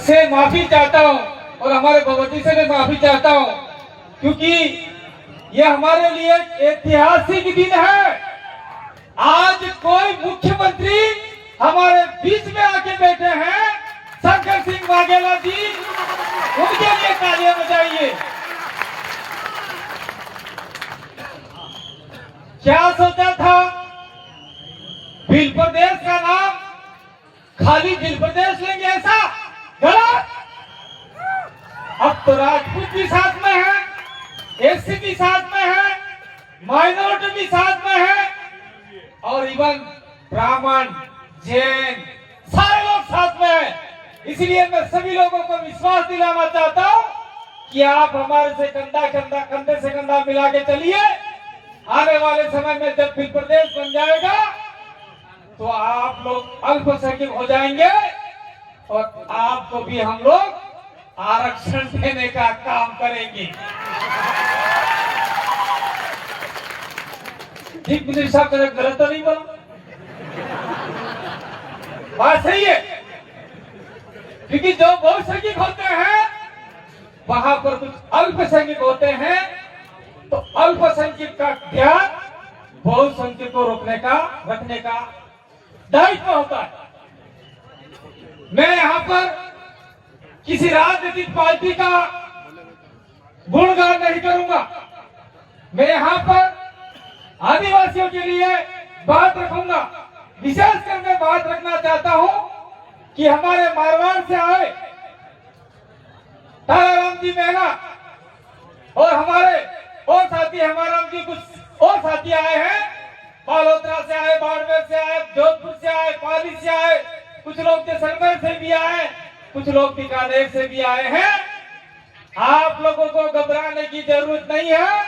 से माफी चाहता हूं और हमारे भगवती से भी माफी चाहता हूं, क्योंकि ये हमारे लिए ऐतिहासिक दिन है। आज कोई मुख्यमंत्री हमारे बीच में आके बैठे हैं, शंकर सिंह वाघेला जी, उनके लिए तालियां बजाइए। क्या सोचा था, भील प्रदेश का नाम खाली भील प्रदेश लेंगे, ऐसा गलत। अब तो राजपूत भी साथ में है, एससी भी साथ में है, माइनॉरिटी भी साथ में है, और इवन ब्राह्मण, जैन, सारे लोग साथ में हैं। इसलिए मैं सभी लोगों को विश्वास दिलाना चाहता हूं कि आप हमारे से कंधे से कंधा मिला के चलिए। आने वाले समय में जब भील प्रदेश बन जाएगा तो आप लोग अल्पसंख्यक हो जाएंगे और आपको भी हम लोग आरक्षण देने का काम करेंगे। ठीक मंत्री साहब, का गलत तो नहीं बोला? बात सही है, क्योंकि जो बहुसंख्यक होते हैं वहां पर कुछ अल्पसंख्यक होते हैं, तो अल्पसंख्यक का ध्यान बहुसंख्यक को रखने का दायित्व होता है। मैं यहाँ पर किसी राजनीतिक पार्टी का गुणगान नहीं करूंगा। मैं यहाँ पर आदिवासियों के लिए बात रखूंगा। विशेषकर मैं बात रखना चाहता हूं कि हमारे मारवाड़ से आए ताराराम जी मेहरा और हमारे और साथी, हमाराम जी, कुछ और साथी आए हैं, बालोतरा से आए, बाड़मेर से आए, जोधपुर से आए, पाली से आए, कुछ लोग जैसलमेर से भी आए, कुछ लोग बीकानेर से भी आए हैं। आप लोगों को घबराने की जरूरत नहीं है।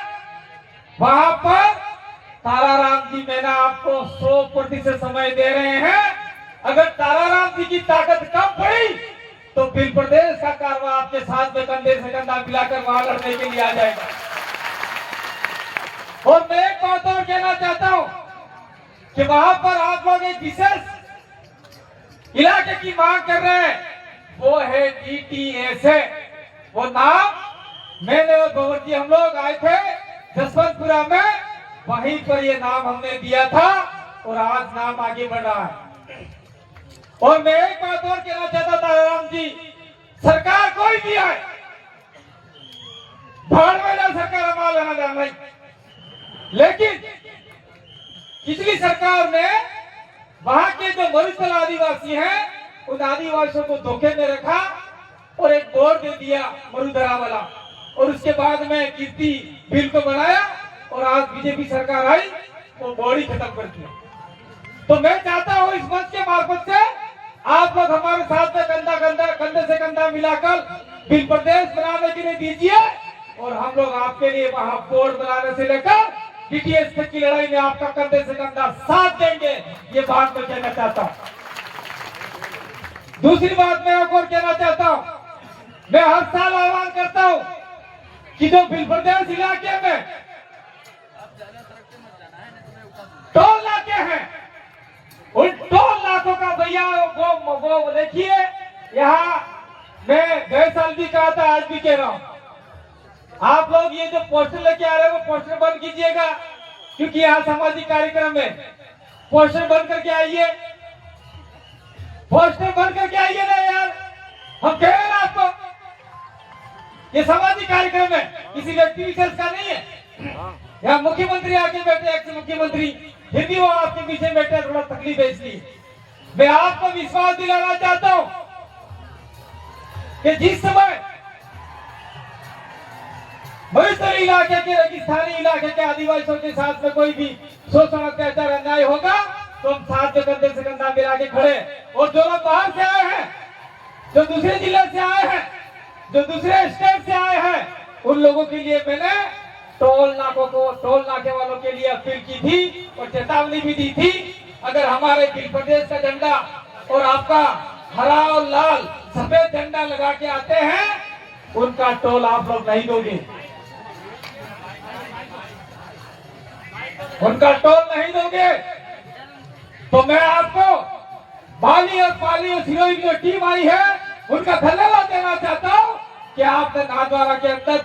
वहां पर ताराराम जी मेहरा आपको 100% समय दे रहे हैं। अगर ताराराम जी की ताकत कम पड़ी तो भील प्रदेश का कारवा आपके साथ में कंधे से कंधा मिलाकर वहां लड़ने के लिए आ जाएगा। और मैं एक बात और कहना चाहता हूं कि वहां पर आप लोग एक विशेष इलाके की मांग कर रहे हैं, वो है DTA से। वो नाम मैंने और भगवती हम लोग आए थे जसवंतपुरा में, वहीं पर ये नाम हमने दिया था और आज नाम आगे बढ़ रहा है। और मैं एक बात और कहना चाहता था, राम जी, सरकार कोई भी आए, भाड़ में ना सरकार हमारा लेना जाना नहीं, लेकिन पिछली सरकार ने वहां के जो मरुस्थल आदिवासी हैं उन आदिवासियों को धोखे में रखा और एक बोर्ड दे दिया मरुधरा वाला, और उसके बाद में कीर्ति बिल को बनाया और आज बीजेपी सरकार आई वो बोर्ड ही खत्म कर दिया। तो मैं चाहता हूं इस मंच के मार्फत से आप लोग हमारे साथ में कंधे से कंधा मिलाकर भील प्रदेश बनाने के लिए दीजिए, और हम लोग आपके लिए वहां बोर्ड बनाने से लेकर DTS तक की लड़ाई में आपका कंधे से कंधा साथ देंगे। ये बात मैं कहना चाहता हूं। दूसरी बात मैं और कहना चाहता हूं, मैं हर साल आह्वान करता हूं कि जो भील प्रदेश इलाके में टोल नाके हैं, उन टोल नाकों का भैया वो देखिए। यहाँ मैं गए साल भी कहा था, आज भी कह रहा हूं, आप लोग ये जो पोस्टर लेके आ रहे हैं वो पोस्टर बंद कीजिएगा, क्योंकि यहाँ सामाजिक कार्यक्रम है। पोस्टर बंद करके आइए, पोस्टर बंद करके आइए ना यार, हम कह रहे हैं ना आपको, ये सामाजिक कार्यक्रम है, किसी व्यक्ति विशेष का नहीं है। यहाँ मुख्यमंत्री आके बैठे, एक्स मुख्यमंत्री, फिर भी वो आपके पीछे बैठे, थोड़ा तकलीफ है। इसलिए मैं आपको विश्वास दिलाना चाहता हूं कि जिस समय मरुस्थलीय इलाके के, रेगिस्तानी इलाके के आदिवासियों के साथ में कोई भी शोषण, अत्याचार, अन्याय होगा तो हम साथ में कंधे से कंधा मिला के खड़े। और जो लोग बाहर से आए हैं, जो दूसरे जिले से आए हैं, जो दूसरे स्टेट से आए हैं, उन लोगों के लिए मैंने टोल नाके वालों के लिए अपील की थी और चेतावनी भी दी थी। अगर हमारे भील प्रदेश का झंडा और आपका हरा और लाल सफेद झंडा लगा के आते हैं, उनका टोल आप लोग नहीं दोगे, उनका टोल नहीं दोगे। तो मैं आपको बाली और पाली और सिरोही की जो टीम आई है उनका धन्यवाद देना चाहता हूँ कि आपने नाथद्वारा के अंदर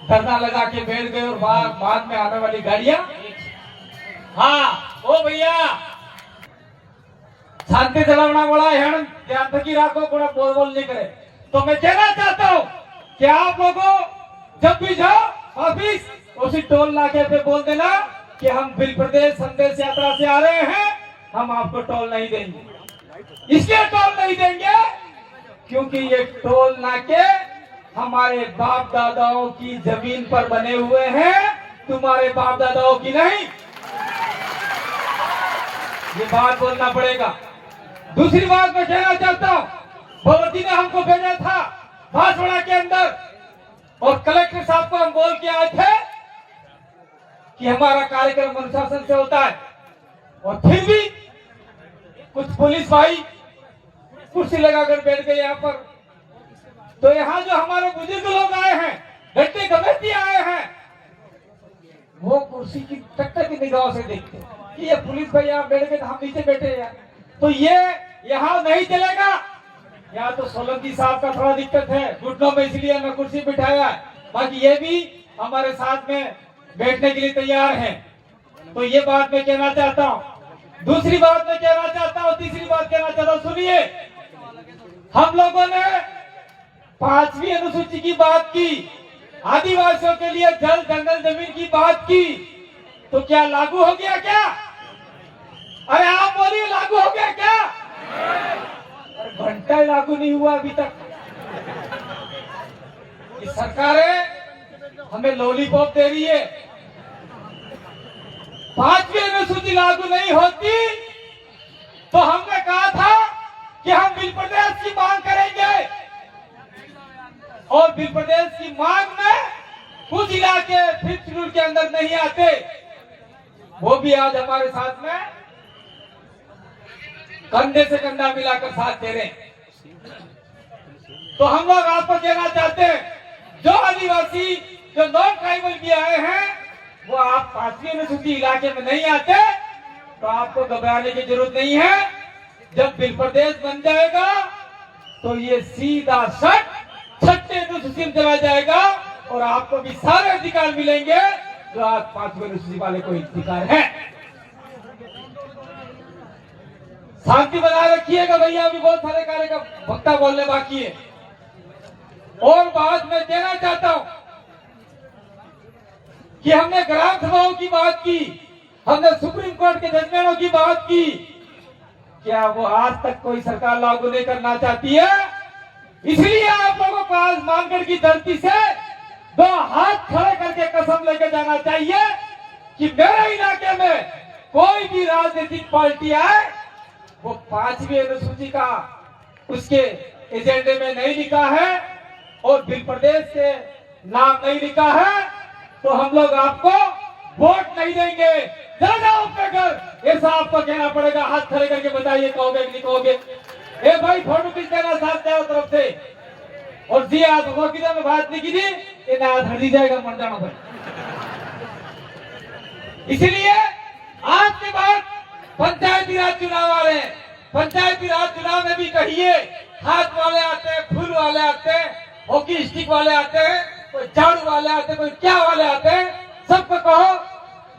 धरना लगा के बैठ गए और बाद में आने वाली गाड़ियां। हाँ ओ भैया शांति चलावना बड़ा है, ध्यान थकी राखो, थोड़ा बोल बोल नहीं करे। तो मैं कहना चाहता हूँ कि आप लोगों जब भी जाओ ऑफिस उसी टोल नाके पे बोल देना कि हम बिल प्रदेश संदेश यात्रा से आ रहे हैं, हम आपको टोल नहीं देंगे। इसलिए टोल नहीं देंगे क्योंकि ये टोल नाके हमारे बाप दादाओं की जमीन पर बने हुए हैं, तुम्हारे बाप दादाओं की नहीं। ये बात बोलना पड़ेगा। दूसरी बात मैं कहना चाहता हूँ, भगवती ने हमको भेजा था बांसवाड़ा के अंदर और कलेक्टर साहब को हम बोल के आए थे कि हमारा कार्यक्रम अनुशासन से होता है, और फिर भी कुछ पुलिस भाई कुर्सी लगाकर बैठ गए यहाँ पर। तो यहाँ जो हमारे बुजुर्ग लोग आए हैं, घंटे कमेटी आए हैं, वो कुर्सी की टक्कर की निगाहों से देखते हैं कि ये पुलिस भाई यहाँ बैठ गए तो हम नीचे बैठे हैं। तो ये यहाँ नहीं चलेगा। यहाँ तो सोलंकी साहब का थोड़ा दिक्कत है घुटनों में, इसलिए मैं कुर्सी बिठाया है, बाकी ये भी हमारे साथ में बैठने के लिए तैयार हैं। तो ये बात मैं कहना चाहता हूँ। दूसरी बात मैं कहना चाहता हूँ, तीसरी बात कहना चाहता हूँ, सुनिए। हम लोगों ने 5वीं अनुसूची की बात की, आदिवासियों के लिए जल जंगल जमीन की बात की, तो क्या लागू हो गया क्या? अरे आप बोलिए लागू हो गया क्या? घंटा लागू नहीं हुआ अभी तक। ये सरकारें हमें लॉलीपॉप दे रही है। 5वीं अनुसूची लागू नहीं होती तो हमने कहा था कि हम बिल प्रदेश की मांग करेंगे, और बिल प्रदेश की मांग में कुछ इलाके 5th शेड्यूल के अंदर नहीं आते, वो भी आज हमारे साथ में कंधे से कंधा मिलाकर साथ दे रहे हैं। तो हम लोग आपको कहना चाहते हैं, जो आदिवासी जो नॉन ट्राइबल भी आए हैं, वो आप 5वीं अनुसूची इलाके में नहीं आते तो आपको घबराने की जरूरत नहीं है। जब बिल प्रदेश बन जाएगा तो ये सीधा छठे अनुसूची में चला जाएगा और आपको भी सारे अधिकार मिलेंगे जो आज 5वीं अनुसूची वाले को अधिकार है। शांति बनाए रखिएगा भैया, अभी बहुत सारे कार्य का वक्ता बोलने बाकी है। और बात मैं कहना चाहता हूं कि हमने ग्राम सभाओं की बात की, हमने सुप्रीम कोर्ट के जजमेंटों की बात की, क्या वो आज तक कोई सरकार लागू नहीं करना चाहती है? इसलिए आप लोगों को आज मानगढ़ की धरती से 2 हाथ खड़े करके कसम लेके जाना चाहिए कि मेरे इलाके में कोई भी राजनीतिक पार्टी आए, वो 5वीं अनुसूची का उसके एजेंडे में नहीं लिखा है और बिल प्रदेश से नाम नहीं लिखा है, तो हम लोग आपको वोट नहीं देंगे। चले जाओ अपने घर, ऐसा आपको कहना पड़ेगा। हाथ खड़े करके बताइए, कहोगे कि नहीं कहोगे? ए भाई फोटो खींच देना साथ जाओ तरफ से, और जी आज किधर में बात नहीं की थी, ये हाथ हट जाएगा, मर जाना भाई। इसलिए आज के बाद पंचायती राज चुनाव आ रहे हैं। पंचायती राज चुनाव में भी कहिए, हाथ वाले आते हैं, फूल वाले आते हैं, हॉकी स्टिक वाले आते हैं, कोई झाड़ू वाले आते हैं, कोई क्या वाले आते हैं, सबको कहो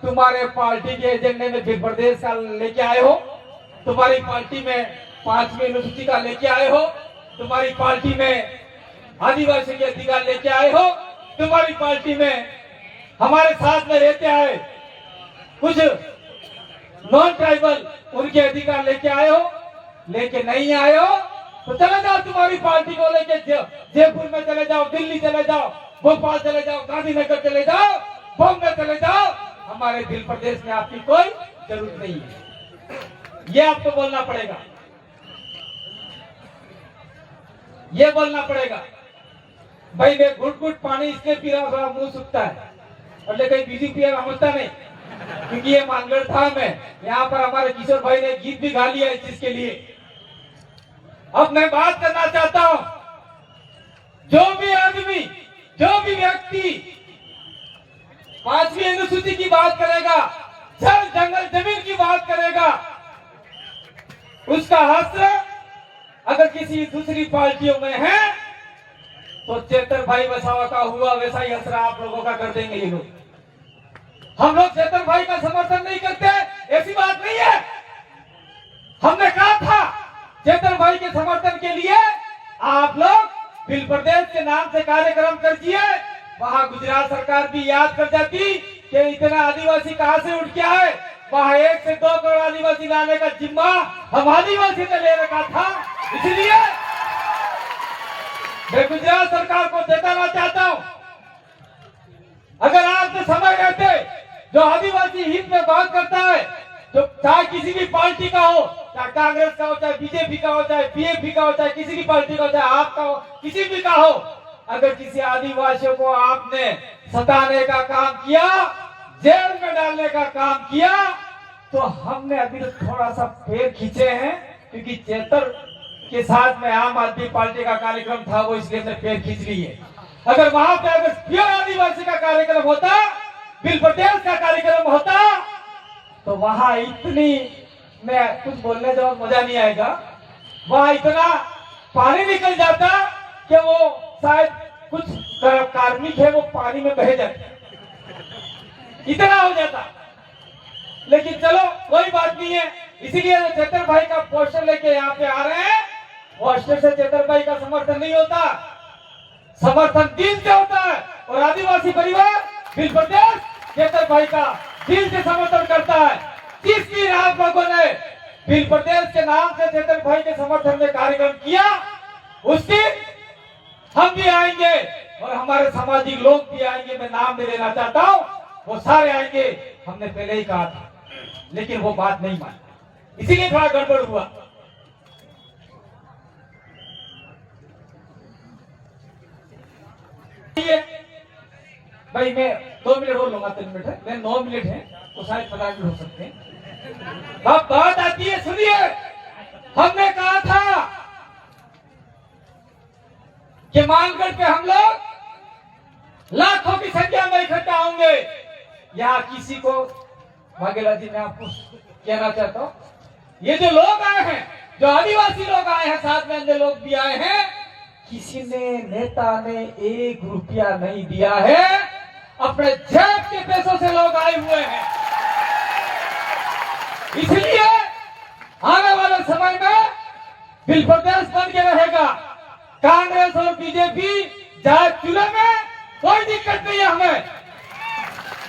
तुम्हारे पार्टी के एजेंडे में बिल प्रदेश का लेके आए हो, तुम्हारी पार्टी में 5वीं अनुसूची का लेके आए हो, तुम्हारी पार्टी में आदिवासी के अधिकार लेके आए हो, तुम्हारी पार्टी में हमारे साथ में रहते आए कुछ नॉन ट्राइबल उनके अधिकार लेके आए हो, लेके नहीं आए हो तो चले जाओ तुम्हारी पार्टी को लेके जयपुर में चले जाओ, दिल्ली चले जाओ, भोपाल चले जाओ, गांधीनगर चले जाओ, बॉम्बे चले जाओ, हमारे दिल प्रदेश में आपकी कोई जरूरत नहीं है। ये आपको बोलना पड़ेगा, ये बोलना पड़ेगा। भाई मैं घुट घुट पानी इसलिए पी रहा हूं, मुंह सूखता है, और लेकिन बीजी पिया समझता नहीं, क्योंकि ये मानगढ़ धाम है। यहाँ पर हमारे किशोर भाई ने गीत भी गा लिया इस चीज के लिए। अब मैं बात करना चाहता हूं, जो भी आदमी, जो भी व्यक्ति 5वीं अनुसूची की बात करेगा, जल जंगल जमीन की बात करेगा, उसका हश्र अगर किसी दूसरी पार्टियों में है तो चेतर भाई वसावा का हुआ वैसा ही असर आप लोगों का कर देंगे ये लोग। हम लोग चेतर भाई का समर्थन नहीं करते, ऐसी बात नहीं है। हमने कहा था चेतर भाई के समर्थन के लिए आप लोग बिल प्रदेश के नाम से कार्यक्रम कर दिए। वहां गुजरात सरकार भी याद कर जाती कि इतना आदिवासी कहां से उठ के आए। वहां 1 से 2 करोड़ आदिवासी लाने का जिम्मा हम आदिवासी ने ले रखा था। इसलिए मैं गुजरात सरकार को जताना चाहता हूं, अगर आपने समय रहते जो आदिवासी हित में बात करता है, जो चाहे किसी भी पार्टी का हो, चाहे कांग्रेस का हो, चाहे बीजेपी का हो, चाहे पीएपी का हो, चाहे किसी की पार्टी का हो, चाहे आपका हो, किसी भी का हो, अगर किसी आदिवासियों को आपने सताने का काम किया, जेल में डालने का काम किया, तो हमने अभी तो थोड़ा सा पैर खींचे हैं, क्योंकि चेतर के साथ में आम आदमी पार्टी का कार्यक्रम था, वो इसलिए हमने पैर खींच ली है। अगर वहां पे अगर प्योर आदिवासी का कार्यक्रम होता, बिल प्रदेश का कार्यक्रम होता, तो वहां इतनी, मैं कुछ बोलने जाओ मजा नहीं आएगा, वहां इतना पानी निकल जाता कि वो शायद कुछ कार्मिक है वो पानी में बह जाते, इतना हो जाता। लेकिन चलो कोई बात नहीं है। इसीलिए चेतर भाई का पोस्टर लेके यहाँ पे आ रहे हैं। पोस्टर से चेतर भाई का समर्थन नहीं होता, समर्थन दिल से होता है। और आदिवासी परिवार बिल प्रदेश चेतर भाई का दिल से समर्थन करता है। जिस दिन आप लोगों ने बिल प्रदेश के नाम से चेतर भाई के समर्थन में कार्यक्रम किया, उस दिन हम भी आएंगे और हमारे सामाजिक लोग भी आएंगे। मैं नाम नहीं लेना चाहता हूँ, वो सारे आएंगे। हमने पहले ही कहा था, लेकिन वो बात नहीं मानी, इसीलिए थोड़ा गड़बड़ हुआ। भाई मैं 2 मिनट और लूंगा, 3 मिनट है, मैं 9 मिनट है तो शायद 50 मिनट हो सकते हैं। बात आती है, सुनिए। हमने कहा था कि मानगढ़ पे हम लोग लाखों की संख्या में इकट्ठा होंगे। यहाँ किसी को, वाघेला जी मैं आपको कहना चाहता हूँ, ये जो लोग आए हैं, जो आदिवासी लोग आए हैं, साथ में अन्य लोग भी आए हैं, किसी ने, नेता ने 1 रुपया नहीं दिया है, अपने जेब के पैसों से लोग आए हुए हैं। इसलिए आने वाले समय में बिल प्रदेश बन के रहेगा। कांग्रेस और बीजेपी जाए चुने में कोई दिक्कत नहीं है हमें।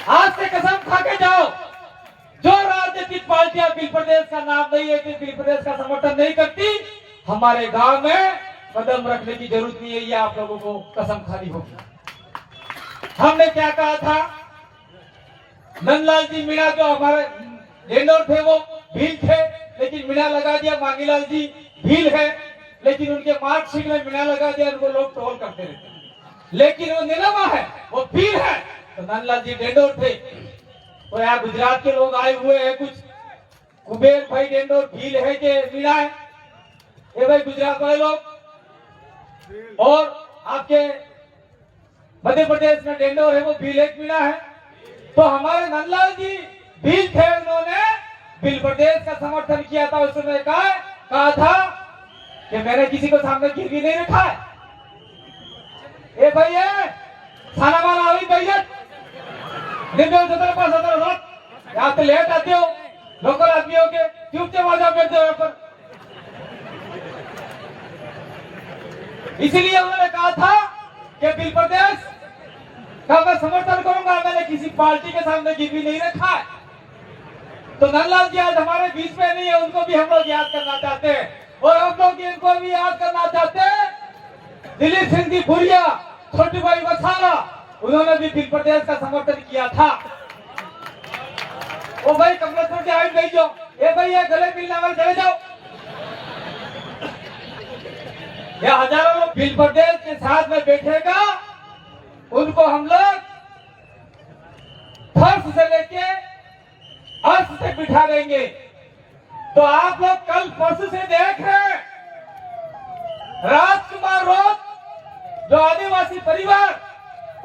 आज से कसम खा के जाओ, जो राजनीतिक पार्टियां बिल प्रदेश का नाम नहीं लेती, बिल प्रदेश का समर्थन नहीं करती, हमारे गांव में कदम रखने की जरूरत नहीं है। ये आप लोगों को कसम खानी होगी। हमने क्या कहा था, नंदलाल जी मीणा जो हमारे डेंडोर थे वो भील थे, लेकिन मीणा लगा दिया। मांगीलाल जी भील है, लेकिन उनके मार्कशीट में मीणा लगा दिया, उनको लोग ट्रोल करते रहते। लेकिन वो नीलमा है, वो भील है, तो नंदलाल जी डेंडोर थे। तो यहाँ गुजरात के लोग आए हुए हैं, कुछ कुबेर भाई डेंडोर भील है कि मीणा है, ये भाई गुजरात वाले लोग। और आपके मध्य प्रदेश में डेंडोर है, वो भील एक मीणा है। तो हमारे नंदलाल जी भील थे, उन्होंने बिल प्रदेश का समर्थन किया था। उस समय कहा था कि मैंने किसी को सामने गिरवी नहीं रखा है। ए भैया खाना वाला अभी भैया यहाँ पे लेट आते हो, लोकल आदमियों के चुपचाप आ जाओ, बैठते हो यहाँ पर। इसीलिए उन्होंने कहा था कि बिल प्रदेश का मैं समर्थन करूंगा, मैंने किसी पार्टी के सामने गिरवी नहीं रखा है। तो नंदलाल जी आज हमारे बीच में नहीं है, उनको भी हम लोग याद करना चाहते हैं। और हम लोग इनको भी याद करना चाहते हैं। दिलीप सिंह जी भुरिया, छोटी भाई वसावा, उन्होंने भी बिल प्रदेश का समर्थन किया था। ओ भाई कमलेश्वर जी आगे भेजो, ए भाई ये गले मिलने वाले चले जाओ। ये हजारों लोग बिल प्रदेश के साथ में बैठेगा, उनको हम लोग फर्श से लेके अर्श से बिठा देंगे। तो आप लोग कल परसों से देख रहे हैं, राजकुमार रोज जो आदिवासी परिवार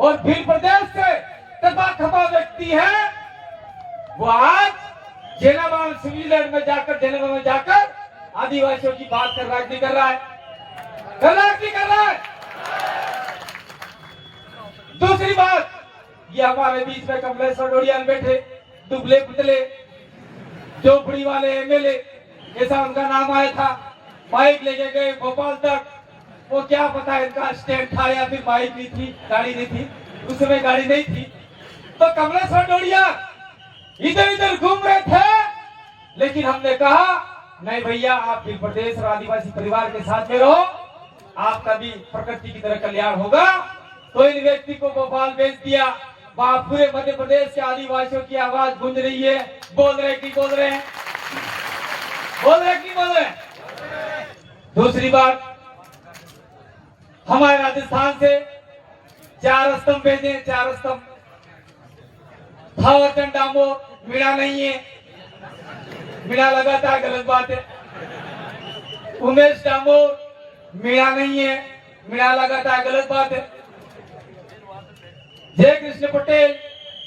और बिल प्रदेश से तबा खबा व्यक्ति है, वो आज जेनेवा स्विट्जरलैंड में जाकर आदिवासियों की बात कर रहा है कि नहीं कर रहा है? कर रहा है कि नहीं कर रहा है? दूसरी बात, ये हमारे बीच में कमलेश सडोरिया बैठे, दुबले पुतले झोपड़ी वाले एमएलए, ऐसा उनका नाम आया था, बाइक लेके गए भोपाल तक। वो क्या पता इनका स्टैंड था या फिर बाइक नहीं थी, गाड़ी नहीं थी, उस समय गाड़ी नहीं थी। तो कमलेश सडोरिया इधर इधर घूम रहे थे, लेकिन हमने कहा नहीं भैया, आप भी प्रदेश और आदिवासी परिवार के साथ में रहो, आपका भी प्रकृति की तरह कल्याण होगा। तो इन व्यक्ति को भोपाल भेज दिया। वहां पूरे मध्य प्रदेश के आदिवासियों की आवाज गूंज रही है। बोल रहे कि बोल रहे हैं? बोल रहे कि बोल रहे हैं? दूसरी बात, हमारे राजस्थान से 4 स्तंभ भेजे, 4 स्तंभ। थावरचंद डामोर मीणा नहीं है, मीणा लगाता है, गलत बात है। उमेश डामोर मीणा नहीं है, मीणा लगाता है, गलत बात है। जय कृष्ण पटेल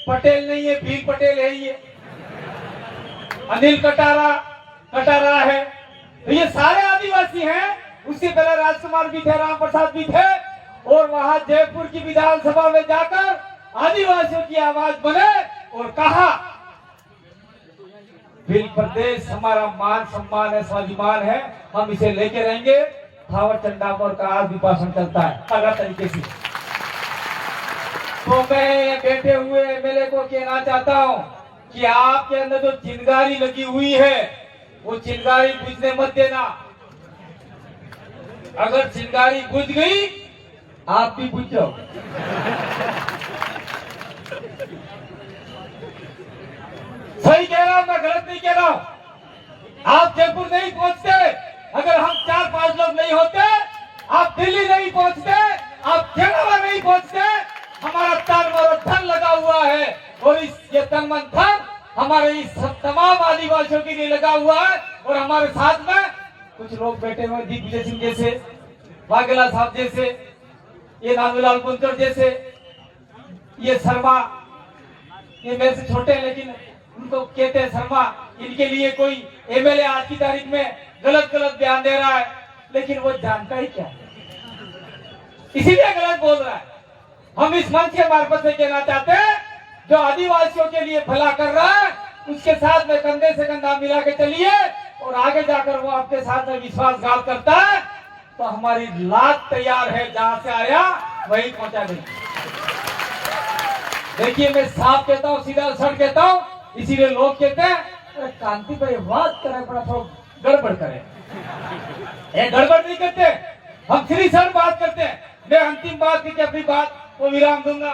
पटेल नहीं है, भील पटेल है ये। अनिल कटारा कटारा है। तो ये सारे आदिवासी हैं। उससे पहले राजकुमार भी थे, राम प्रसाद भी थे। और वहां जयपुर की विधानसभा में जाकर आदिवासियों की आवाज बने और कहा भील प्रदेश हमारा मान सम्मान है, स्वाभिमान है, हम इसे लेके रहेंगे। थावरचंद डामोर का आज भी भाषण चलता है अलग तरीके से। तो मैं बैठे हुए एमएलए को कहना चाहता हूं कि आपके अंदर जो चिंगारी लगी हुई है, वो चिंगारी बुझने मत देना। अगर चिंगारी बुझ गई, आप भी बुझ जाओ। सही कह रहा हूं, मैं गलत नहीं कह रहा हूं। आप जयपुर नहीं पहुंचते, अगर हम 4-5 लोग नहीं होते, आप दिल्ली नहीं पहुंचते, आप केरला नहीं पहुंचते। हमारा तन और धन लगा हुआ है, और ये तन मन धन हमारे इस तमाम आदिवासियों के लिए लगा हुआ है। और हमारे साथ में कुछ लोग बैठे हुए, दिग्विजय सिंह जैसे, वाघेला साहब जैसे, ये नानूलाल कुंजर जैसे, ये शर्मा, ये मेरे से छोटे हैं लेकिन उनको कहते हैं शर्मा। इनके लिए कोई एमएलए आज की तारीख में गलत गलत बयान दे रहा है, लेकिन वो जानता ही क्या, इसीलिए गलत बोल रहा है। हम इस मंच के मार्फत से कहना चाहते हैं, जो आदिवासियों के लिए भला कर रहा है, उसके साथ में कंधे से कंधा मिला के चलिए, और आगे जाकर वो आपके साथ में विश्वासघात करता है तो हमारी लात तैयार है, जहां से आया वही पहुंचा देंगे। देखिए, मैं साफ कहता हूं, सीधा सड़ कहता हूं, इसीलिए लोग कहते हैं अरे कांति भाई बात करें, बड़ा थोड़ा गड़बड़ करें। ये गड़बड़ नहीं करते, हम सीधी सड़ बात करते हैं। मैं अंतिम बात की अपनी बात को विराम दूंगा।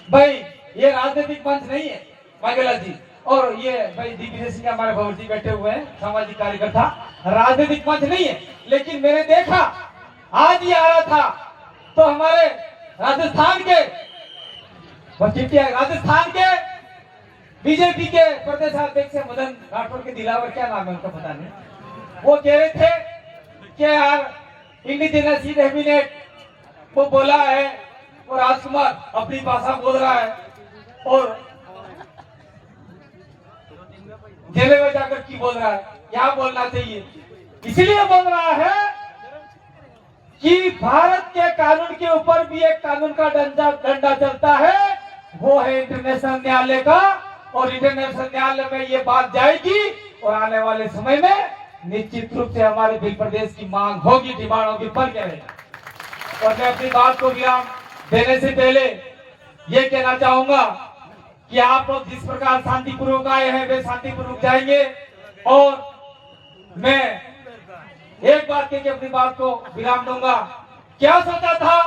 भाई, ये राजनीतिक मंच नहीं है वाघेला जी, और ये भाई दिग्विजय सिंह हमारे भवर जी बैठे हुए हैं, सामाजिक कार्यकर्ता। राजनीतिक मंच नहीं है, लेकिन मैंने देखा आज ही आ रहा था तो हमारे राजस्थान के बीजेपी के प्रदेश अध्यक्ष मदन राठौर के दिलावर, क्या नाम है उनका पता नहीं, वो कह रहे थे कि यार इंडिजिनस इनहेबिटेट वो बोला है, और राजकुमार अपनी भाषा बोल रहा है, और जेल में जाकर की बोल रहा है। क्या बोलना चाहिए? इसलिए बोल रहा है कि भारत के कानून के ऊपर भी एक कानून का डंडा चलता है, वो है इंटरनेशनल न्यायालय का। और इंटरनेशनल न्यायालय में ये बात जाएगी, और आने वाले समय में निश्चित रूप से हमारे भील प्रदेश की मांग होगी, डिमांड होगी, पर क्या रहेगा। और मैं अपनी बात को विराम देने से पहले ये कहना चाहूंगा कि आप लोग जिस प्रकार शांतिपूर्वक आए हैं, वे शांतिपूर्वक जाएंगे। और मैं एक बात कह के अपनी बात को विराम दूंगा। क्या सोचा था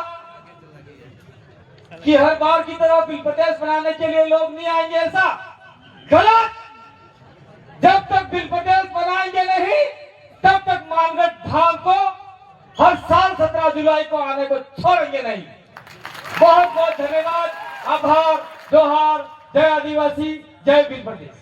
कि हर बार की तरह भील प्रदेश बनाने के लिए लोग नहीं आएंगे, ऐसा गलत। जब तक भील प्रदेश बनाएंगे नहीं, तब तक मानगढ़ धाम को हर साल 17 जुलाई को आने को छोड़ेंगे नहीं। बहुत बहुत धन्यवाद, आभार, जोहार, जय आदिवासी, जय भील प्रदेश।